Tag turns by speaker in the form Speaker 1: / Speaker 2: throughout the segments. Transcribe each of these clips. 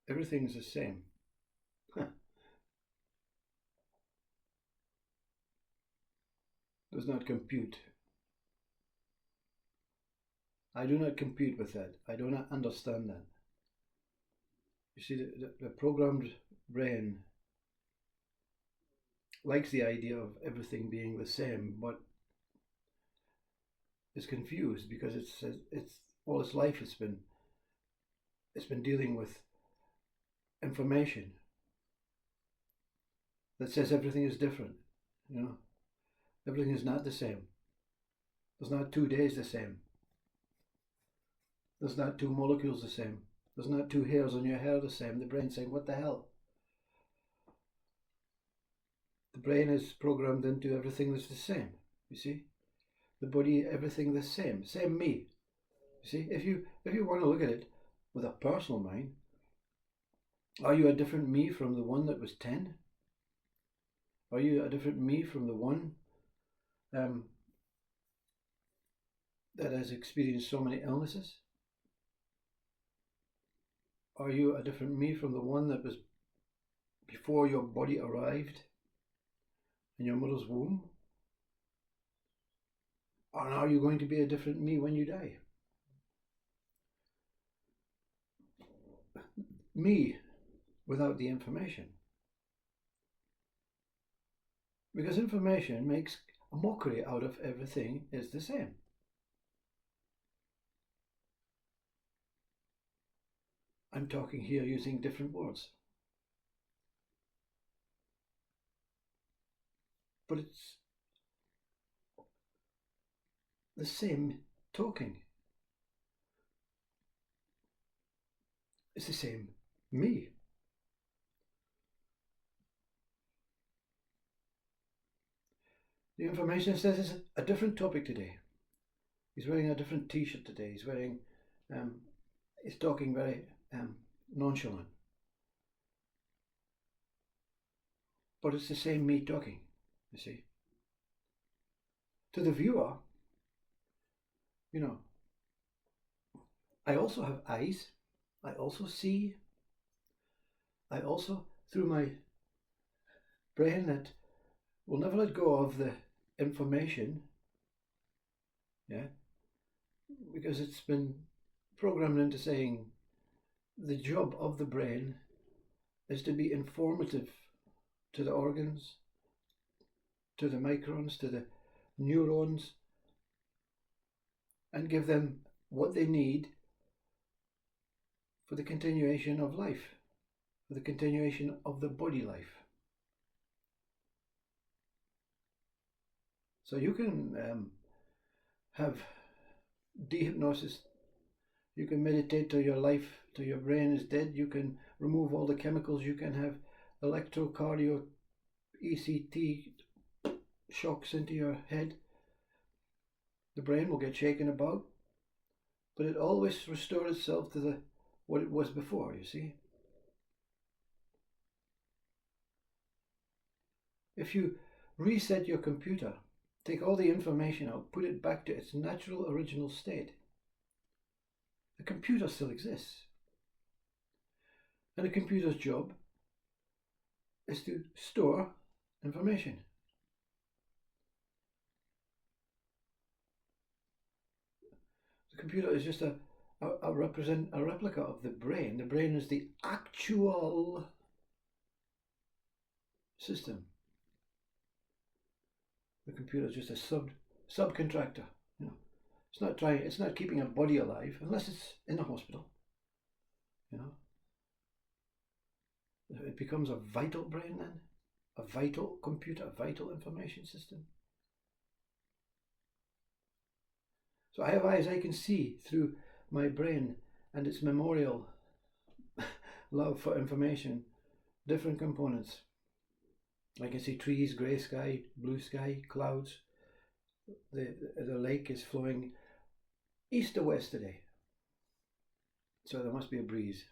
Speaker 1: everything's the same. Does not compute. I do not compute with that. I do not understand that. You see, the programmed brain likes the idea of everything being the same, but is confused because it's all its life it's been dealing with information that says everything is different. You know, everything is not the same. There's not 2 days the same. There's not 2 molecules the same. There's not 2 hairs on your hair the same. The brain's saying, what the hell? The brain is programmed into everything that's the same. You see, the body, everything the same. Same me. You see, if you want to look at it with a personal mind, are you a different me from the one that was 10? Are you a different me from the one that has experienced so many illnesses? Are you a different me from the one that was before your body arrived in your mother's womb? Or are you going to be a different me when you die? Me without the information. Because information makes a mockery out of everything is the same. I'm talking here using different words. But it's the same talking. It's the same me. The information says it's a different topic today. He's wearing a different t-shirt today. He's wearing, he's talking very nonchalant. But it's the same me talking, you see. To the viewer, you know, I also have eyes. I also see. I also, through my brain that will never let go of the information, yeah, because it's been programmed into saying the job of the brain is to be informative to the organs, to the microns, to the neurons, and give them what they need for the continuation of life, for the continuation of the body life. So you can have dehypnosis, you can meditate till your life, till your brain is dead, you can remove all the chemicals, you can have electrocardio, ECT shocks into your head. The brain will get shaken about, but it always restores itself to what it was before, you see. If you reset your computer, take all the information out, put it back to its natural original state, the computer still exists. And a computer's job is to store information. The computer is just a replica of the brain. The brain is the actual system. The computer is just a subcontractor. You know, it's not keeping a body alive unless it's in a hospital. You know, it becomes a vital brain then, a vital computer, a vital information system. So I have eyes, I can see through my brain and its memorial love for information, different components. I can see trees, grey sky, blue sky, clouds. The lake is flowing east to west today. So there must be a breeze.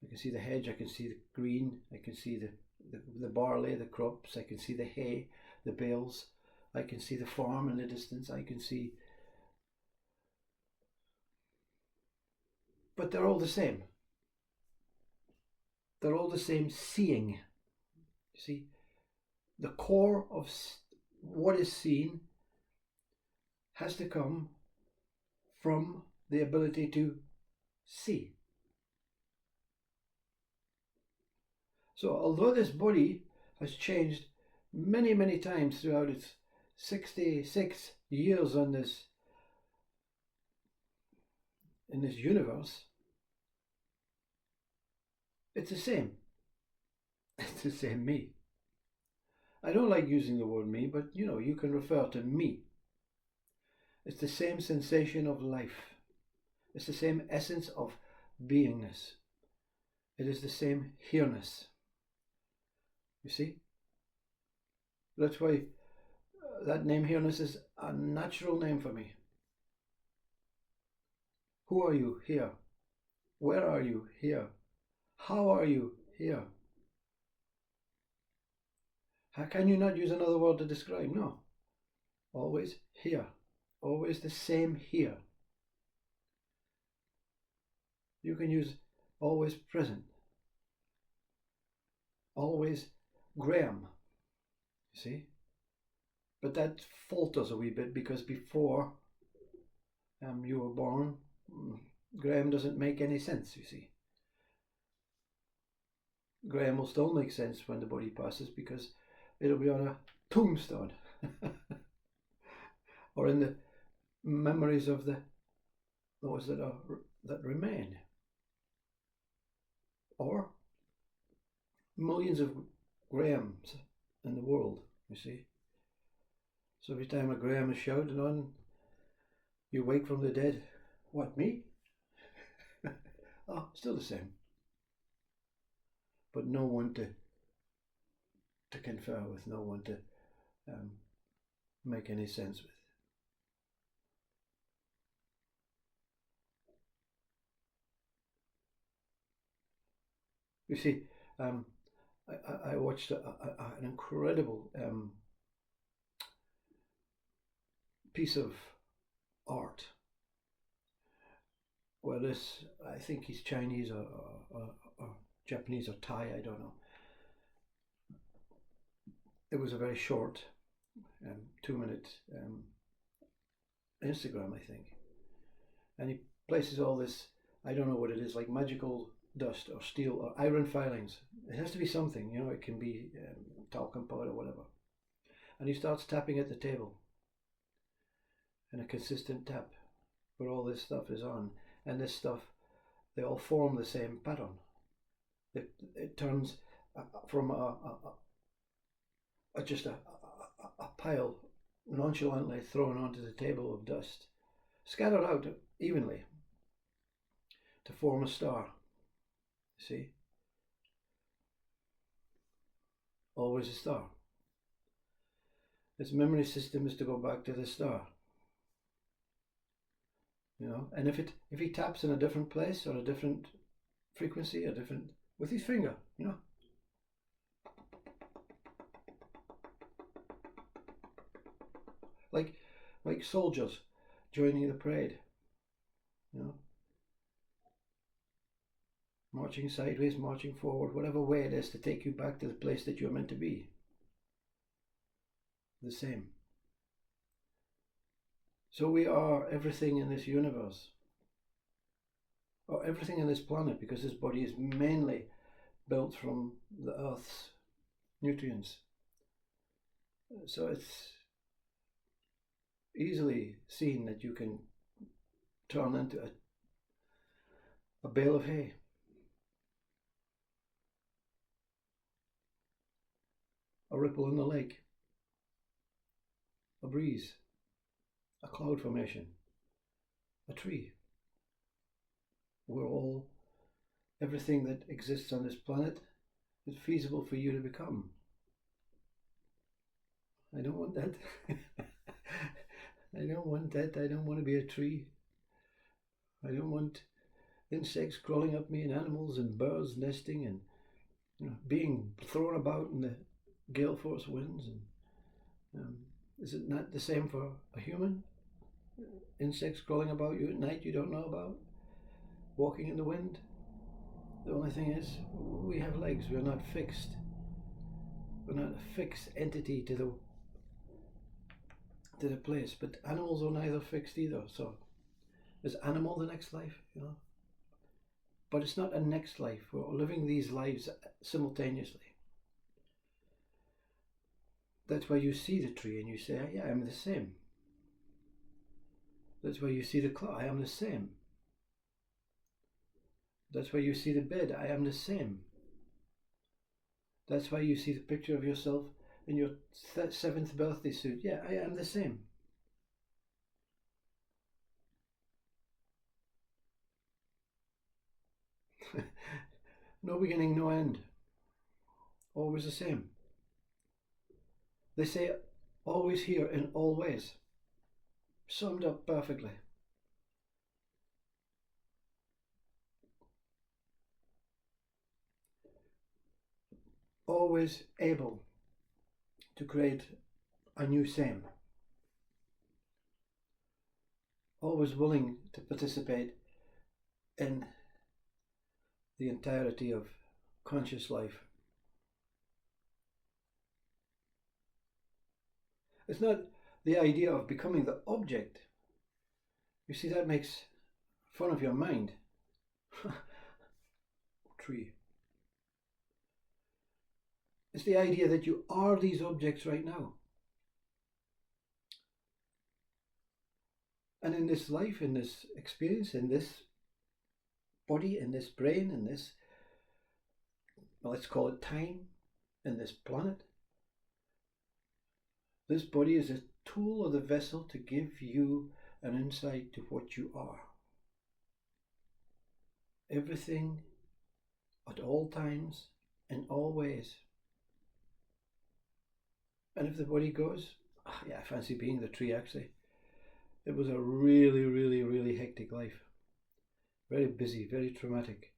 Speaker 1: I can see the hedge, I can see the green, I can see the barley, the crops, I can see the hay, the bales, I can see the farm in the distance, I can see. But they're all the same. they're all the same seeing. You see, the core of what is seen has to come from the ability to see. So although this body has changed many, many times throughout its 66 years in this universe, it's the same. It's the same me. I don't like using the word me, but you can refer to me. It's the same sensation of life. It's the same essence of beingness. It is the same here-ness. You see? That's why that name here-ness is a natural name for me. Who are you? Here. Where are you? Here. How are you? Here. How can you not use another word to describe? No. Always here. Always the same here. You can use always present. Always Graham. You see? But that falters a wee bit because before you were born, Graham doesn't make any sense, you see. Graham will still make sense when the body passes because it'll be on a tombstone or in the memories of those that remain, or millions of Grahams in the world, you see. So every time a Graham is shouted on, you wake from the dead. What, me? Oh, still the same. But no one to confer with, no one to make any sense with. You see, I watched an incredible piece of art where this, I think he's Chinese or Japanese or Thai, I don't know. It was a very short 2-minute Instagram, I think, and he places all this, I don't know what it is, like magical dust or steel or iron filings. It has to be something, it can be talcum powder or whatever. And he starts tapping at the table in a consistent tap where all this stuff is on, and this stuff, they all form the same pattern. It turns from just a pile nonchalantly thrown onto the table of dust, scattered out evenly to form a star. See? Always a star. Its memory system is to go back to the star. And if he taps in a different place or a different frequency, with his finger, like soldiers joining the parade, marching sideways, marching forward, whatever way it is to take you back to the place that you're meant to be. The same. So we are everything in this universe, or everything in this planet, because this body is mainly built from the Earth's nutrients. So it's easily seen that you can turn into a bale of hay. A ripple in the lake, a breeze, a cloud formation, a tree. Everything that exists on this planet is feasible for you to become. I don't want that. I don't want that. I don't want to be a tree. I don't want insects crawling up me and animals and birds nesting and being thrown about in the gale force winds. And is it not the same for a human? Insects crawling about you at night you don't know about, walking in the wind. The only thing is, we have legs. We're not fixed. We're not a fixed entity to the place. But animals are neither fixed either. So is animal the next life? But it's not a next life. We're living these lives simultaneously. That's why you see the tree and you say, yeah, I'm the same. That's why you see the clock, I am the same. That's why you see the bed, I am the same. That's why you see the picture of yourself in your 7th birthday suit. Yeah, I am the same. No beginning, no end. Always the same. They say always here in all ways. Summed up perfectly. Always able to create a new same. Always willing to participate in the entirety of conscious life. It's not the idea of becoming the object. You see, that makes fun of your mind. Tree. It's the idea that you are these objects right now. And in this life, in this experience, in this body, in this brain, in this, well, let's call it time, in this planet, this body is a tool or the vessel to give you an insight to what you are. Everything, at all times, in all ways. And if the body goes, yeah, I fancy being the tree actually. It was a really, really, really hectic life. Very busy, very traumatic.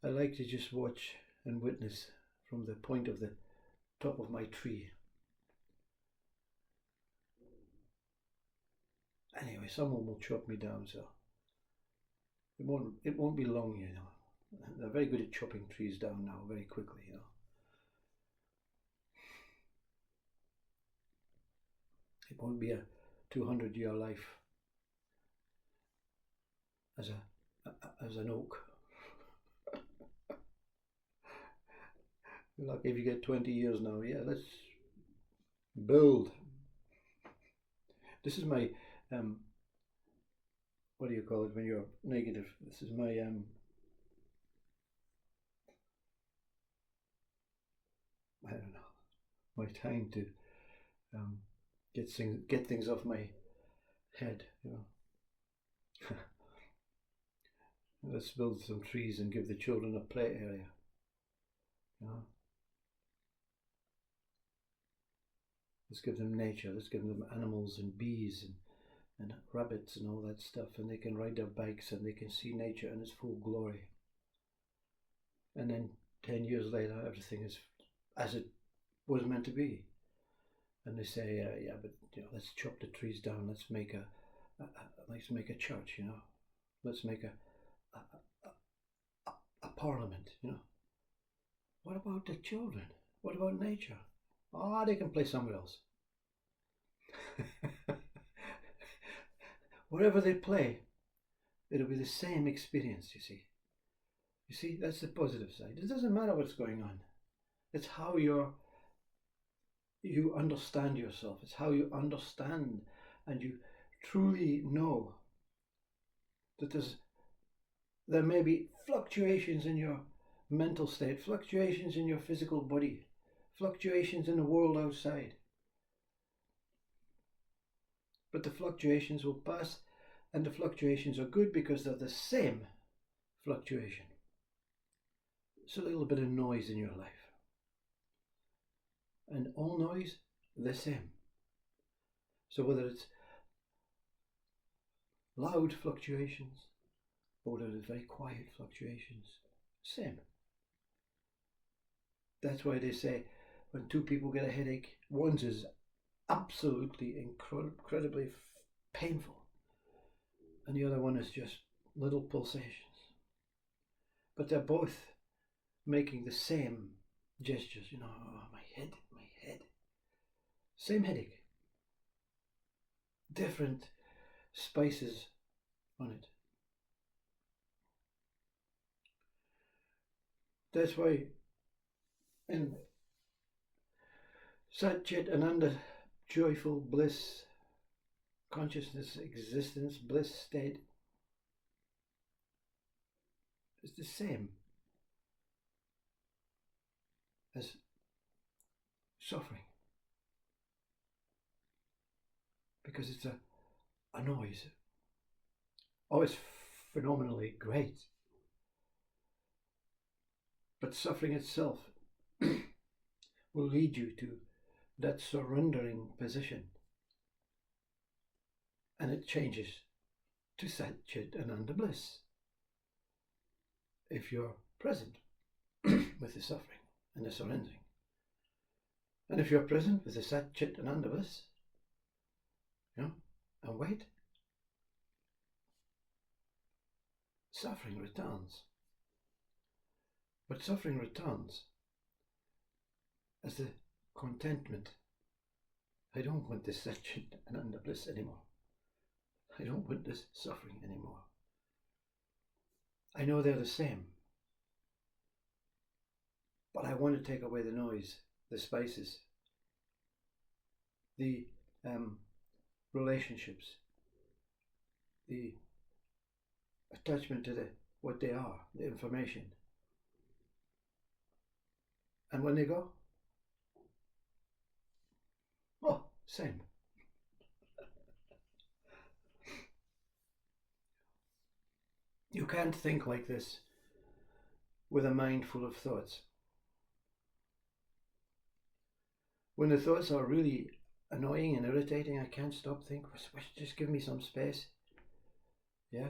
Speaker 1: I like to just watch and witness from the point of the top of my tree. Anyway, someone will chop me down, so it won't be long, They're very good at chopping trees down now, very quickly, It won't be a 200-year life as an oak. Like if you get 20 years now, yeah, let's build. This is my what do you call it when you're negative? This is my I don't know, my time to get things off my head, Let's build some trees and give the children a play area. Let's give them nature. Let's give them animals and bees and rabbits and all that stuff, and they can ride their bikes and they can see nature in its full glory. And then 10 years later, everything is as it was meant to be. And they say, yeah, but let's chop the trees down. Let's make a church. Let's make a parliament. What about the children? What about nature? Oh, they can play somewhere else. Wherever they play, it'll be the same experience, you see. You see, that's the positive side. It doesn't matter what's going on. It's how you understand yourself. It's how you understand and you truly know that there may be fluctuations in your mental state, fluctuations in your physical body, fluctuations in the world outside. But the fluctuations will pass, and the fluctuations are good because they're the same fluctuation. It's a little bit of noise in your life. And all noise, the same. So whether it's loud fluctuations or whether it's very quiet fluctuations, same. That's why they say when two people get a headache, one's is absolutely incredibly painful, and the other one is just little pulsations. but they're both making the same gestures. Oh, my head. Same headache. Different spices on it. That's why in Sat Chit Ananda, joyful bliss, consciousness, existence, bliss state is the same as suffering. Because it's a noise. Oh, it's phenomenally great. But suffering itself will lead you to that surrendering position. And it changes to Sat Chit Ananda bliss. If you're present with the suffering and the surrendering. And if you're present with the Sat Chit Ananda bliss, and wait, suffering returns. But suffering returns as the contentment. I don't want this Sat Chit Ananda bliss anymore. I don't want this suffering anymore. I know they're the same. But I want to take away the noise, the spices, the relationships, the attachment to what they are, the information. And when they go, oh, same. You can't think like this with a mind full of thoughts. When the thoughts are really annoying and irritating, I can't stop thinking, just give me some space. Yeah?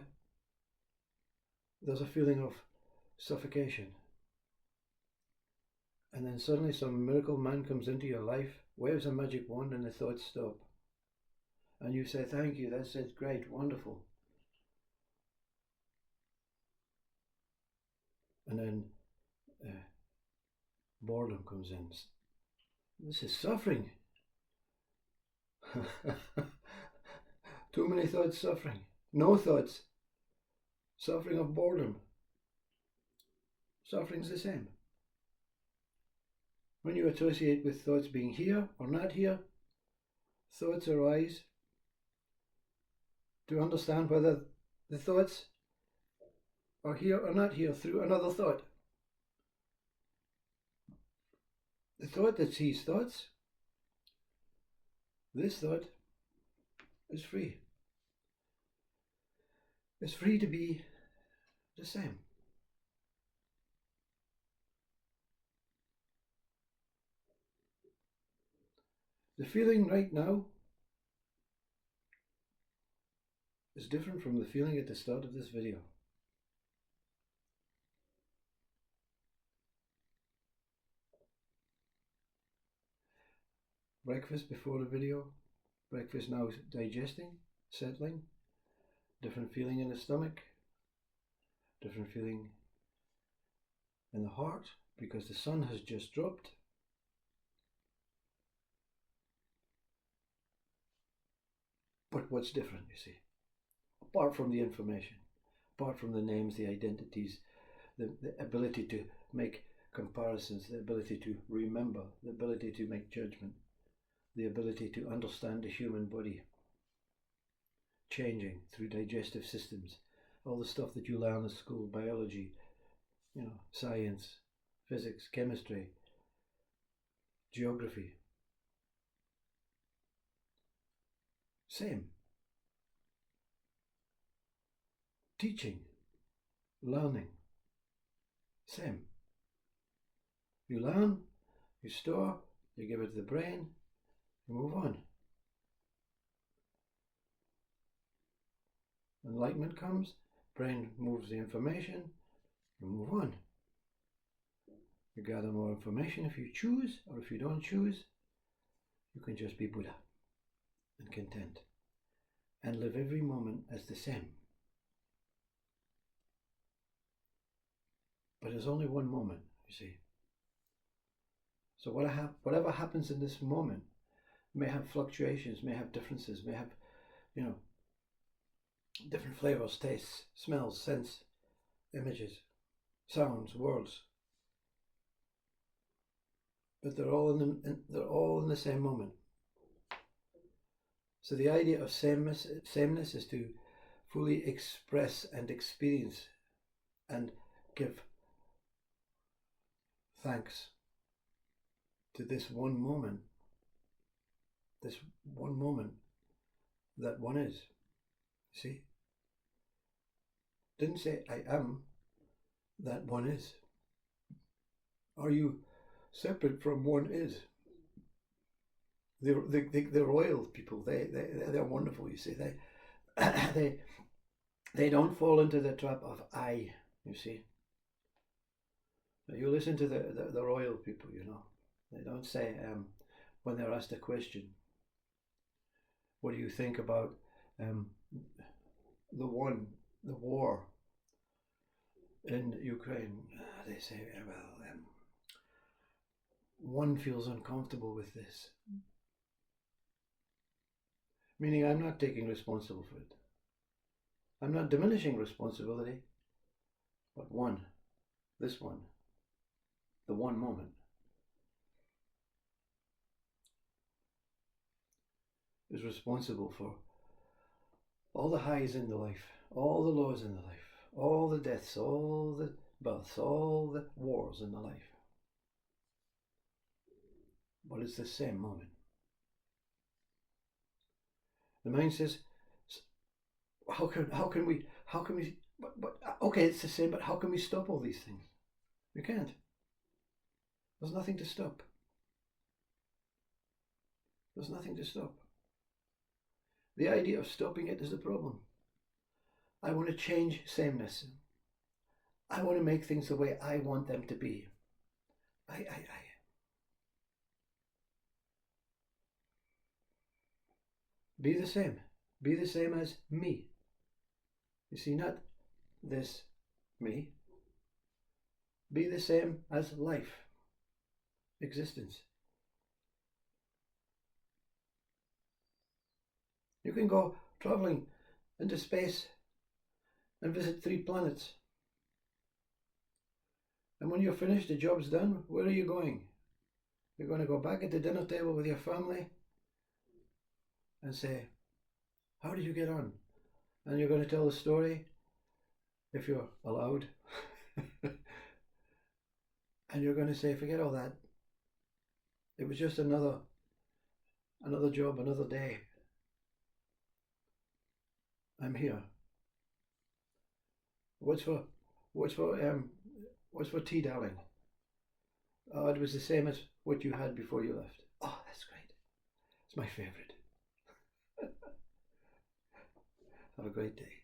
Speaker 1: There's a feeling of suffocation. And then suddenly some miracle man comes into your life, waves a magic wand, and the thoughts stop. And you say, thank you, that's it, great, wonderful. And then boredom comes in. This is suffering. Too many thoughts, suffering. No thoughts, suffering of boredom. Suffering's the same. When you associate with thoughts being here or not here, thoughts arise to understand whether the thoughts are here or not here through another thought. The thought that sees thoughts, this thought, is free. It's free to be the same. The feeling right now is different from the feeling at the start of this video. Breakfast before the video, breakfast now digesting, settling, different feeling in the stomach, different feeling in the heart because the sun has just dropped. But what's different, you see? Apart from the information, apart from the names, the identities, the ability to make comparisons, the ability to remember, the ability to make judgment, the ability to understand the human body changing through digestive systems, all the stuff that you learn at school, biology, science, physics, chemistry, geography. Same. Teaching, learning, same. You learn, you store, you give it to the brain, you move on. Enlightenment comes, brain moves the information, you move on. You gather more information if you choose, or if you don't choose, you can just be Buddha and content and live every moment as the same. But there's only one moment, you see. So whatever happens in this moment may have fluctuations, may have differences, may have, you know, different flavors, tastes, smells, scents, images, sounds, words. But they're all in the same moment. So the idea of sameness is to fully express and experience and give thanks to this one moment that one is. See? Didn't say I am, that one is. Are you separate from one is? The royal people, they're wonderful, you see. They don't fall into the trap of I, you see. You listen to the royal people, you know. They don't say, when they're asked a question, what do you think about the war in Ukraine? They say, well, one feels uncomfortable with this. Meaning I'm not taking responsibility for it. I'm not diminishing responsibility, but this one, the one moment, is responsible for all the highs in the life, all the lows in the life, all the deaths, all the births, all the wars in the life. But it's the same moment. The mind says, how can we, but okay, it's the same, but how can we stop all these things? You can't. There's nothing to stop. There's nothing to stop. The idea of stopping it is the problem. I want to change sameness. I want to make things the way I want them to be. I. Be the same. Be the same as me. You see, not this me. Be the same as life, existence. You can go traveling into space and visit 3 planets. And when you're finished, the job's done, where are you going? You're going to go back at the dinner table with your family and say, how did you get on? And you're going to tell the story, if you're allowed. And you're going to say, forget all that. It was just another job, another day. I'm here. What's for tea, darling? Oh, it was the same as what you had before you left. Oh, that's great. It's my favourite. Have a great day.